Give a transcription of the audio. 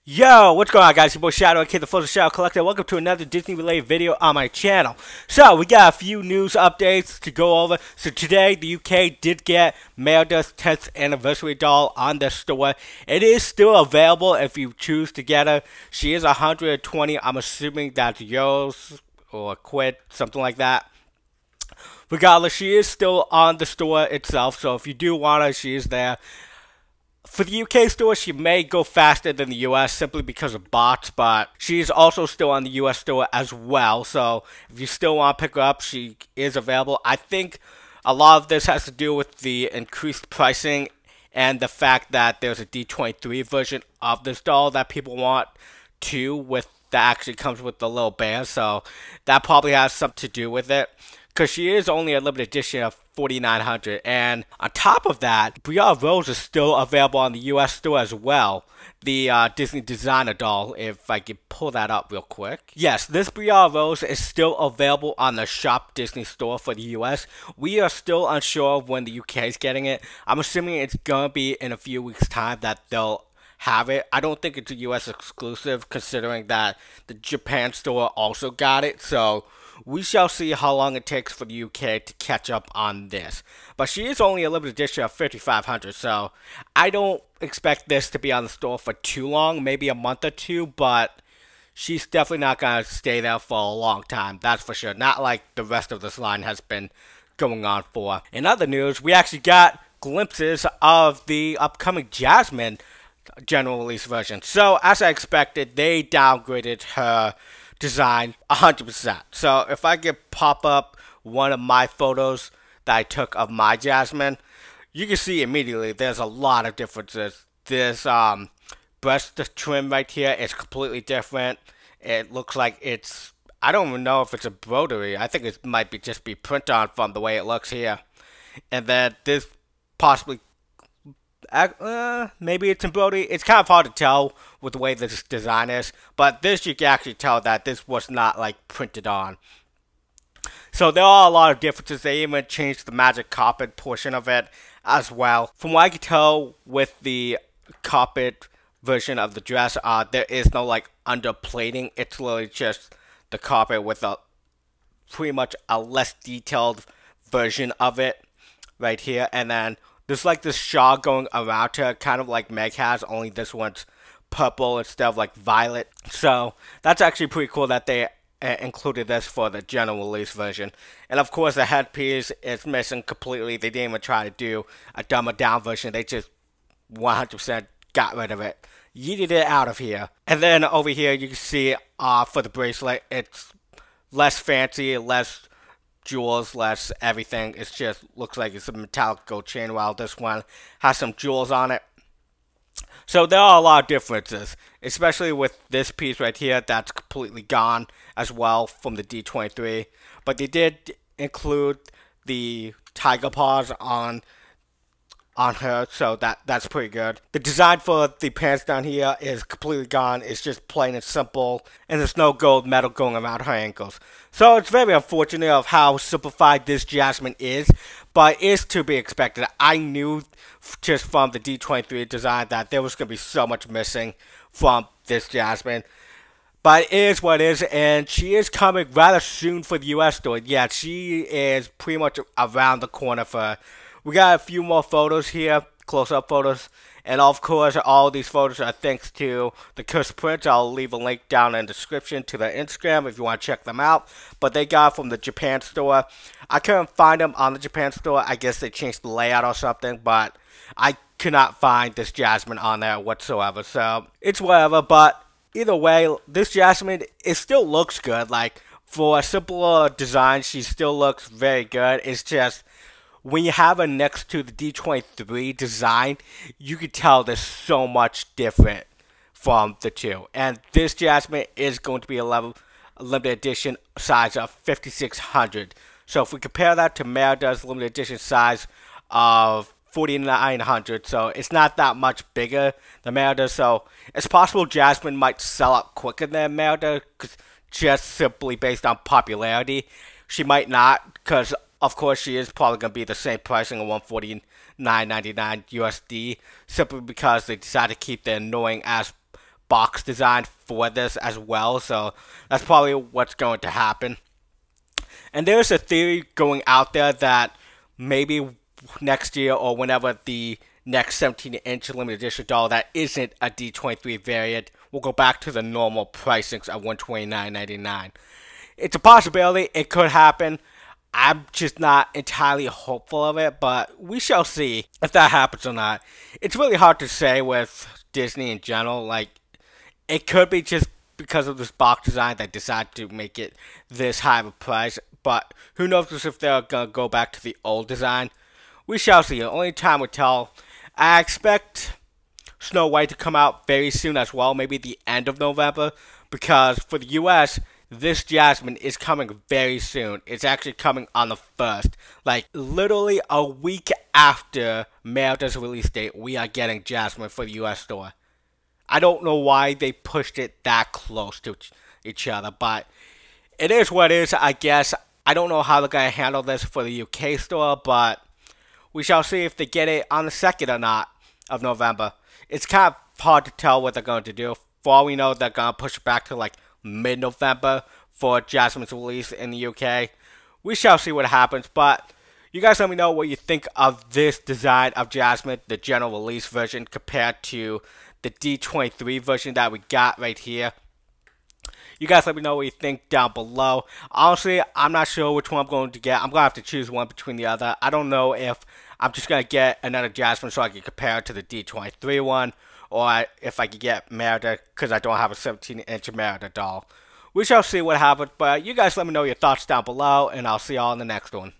Yo, what's going on, guys? Your boy Shadow, aka the Photo Shadow Collector. Welcome to another Disney-related video on my channel. So, we got a few news updates to go over. So, today, the UK did get Merida's 10th anniversary doll on their store. It is still available if you choose to get her. She is 120. I'm assuming that's euros or quid, something like that. Regardless, she is still on the store itself. So, if you do want her, she is there. For the UK store, she may go faster than the US simply because of bots, but she's also still on the US store as well. So if you still want to pick her up, she is available. I think a lot of this has to do with the increased pricing and the fact that there's a D23 version of this doll that people want too, that actually comes with the little bear. So that probably has something to do with it, because she is only a limited edition of 4,900, and on top of that, Brielle Rose is still available on the US store as well. The Disney designer doll, if I could pull that up real quick. Yes, this Brielle Rose is still available on the Shop Disney store for the US. We are still unsure of when the UK is getting it. I'm assuming it's gonna be in a few weeks' time that they'll have it. I don't think it's a US exclusive, considering that the Japan store also got it, so we shall see how long it takes for the UK to catch up on this. But she is only a limited edition of 5,500, so I don't expect this to be on the store for too long, maybe a month or two, but she's definitely not going to stay there for a long time, that's for sure. Not like the rest of this line has been going on for. In other news, we actually got glimpses of the upcoming Jasmine general release version. So, as I expected, they downgraded her design 100%. So if I could pop up one of my photos that I took of my Jasmine, you can see immediately there's a lot of differences. This breast trim right here is completely different. It looks like it's, I don't even know if it's a embroidery. I think it might be just be print on from the way it looks here. And then this possibly, maybe it's embroidery. It's kind of hard to tell with the way this design is, but this you can actually tell that this was not like printed on. So there are a lot of differences. They even changed the magic carpet portion of it as well. From what I can tell with the carpet version of the dress, there is no like underplating. It's literally just the carpet with a pretty much a less detailed version of it right here, and then there's like this shawl going around her, kind of like Meg has, only this one's purple instead of like violet. So that's actually pretty cool that they included this for the general release version. And of course the headpiece is missing completely. They didn't even try to do a dumbed down version. They just 100% got rid of it. Yeeted it out of here. And then over here you can see for the bracelet, it's less fancy, less jewels, less everything. It just looks like it's a metallic gold chain, while this one has some jewels on it. So there are a lot of differences, especially with this piece right here that's completely gone as well from the D23. But they did include the tiger paws on her, so that's pretty good. The design for the pants down here is completely gone. It's just plain and simple, and there's no gold metal going around her ankles. So it's very unfortunate of how simplified this Jasmine is, but it is to be expected. I knew just from the D23 design that there was going to be so much missing from this Jasmine. But it is what it is, and she is coming rather soon for the US store. Yeah, she is pretty much around the corner for. We got a few more photos here, close-up photos, and of course all these photos are thanks to the Curse Prints. I'll leave a link down in the description to their Instagram if you want to check them out. But they got from the Japan store. I couldn't find them on the Japan store. I guess they changed the layout or something, but I could not find this Jasmine on there whatsoever. So it's whatever, but either way, this Jasmine, it still looks good. Like, for a simpler design, she still looks very good. It's just, when you have her next to the D23 design, you can tell there's so much different from the two. And this Jasmine is going to be a limited edition size of 5,600. So if we compare that to Merida's limited edition size of 4,900, so it's not that much bigger than Merida. So it's possible Jasmine might sell out quicker than Merida, just simply based on popularity. She might not, because of course she is probably going to be the same pricing of $149.99 USD, simply because they decided to keep the annoying ass box design for this as well, so that's probably what's going to happen. And there's a theory going out there that maybe next year or whenever the next 17-inch limited edition doll that isn't a D23 variant will go back to the normal pricings of $129.99. It's a possibility. It could happen. I'm just not entirely hopeful of it, but we shall see if that happens or not. It's really hard to say with Disney in general. Like, it could be just because of this box design they decided to make it this high of a price, but who knows if they're going to go back to the old design. We shall see. Only time will tell. I expect Snow White to come out very soon as well, maybe the end of November, because for the US, this Jasmine is coming very soon. It's actually coming on the 1st. Like, literally a week after Merida's release date, we are getting Jasmine for the US store. I don't know why they pushed it that close to each other, but it is what it is, I guess. I don't know how they're going to handle this for the UK store, but we shall see if they get it on the 2nd or not of November. It's kind of hard to tell what they're going to do. For all we know, they're going to push it back to like mid-November for Jasmine's release in the UK. We shall see what happens, but you guys let me know what you think of this design of Jasmine, the general release version, compared to the D23 version that we got right here. You guys let me know what you think down below. Honestly, I'm not sure which one I'm going to get. I'm going to have to choose one between the other. I don't know if I'm just going to get another Jasmine so I can compare it to the D23 one, or if I can get Merida because I don't have a 17-inch Merida doll. We shall see what happens, but you guys let me know your thoughts down below, and I'll see y'all in the next one.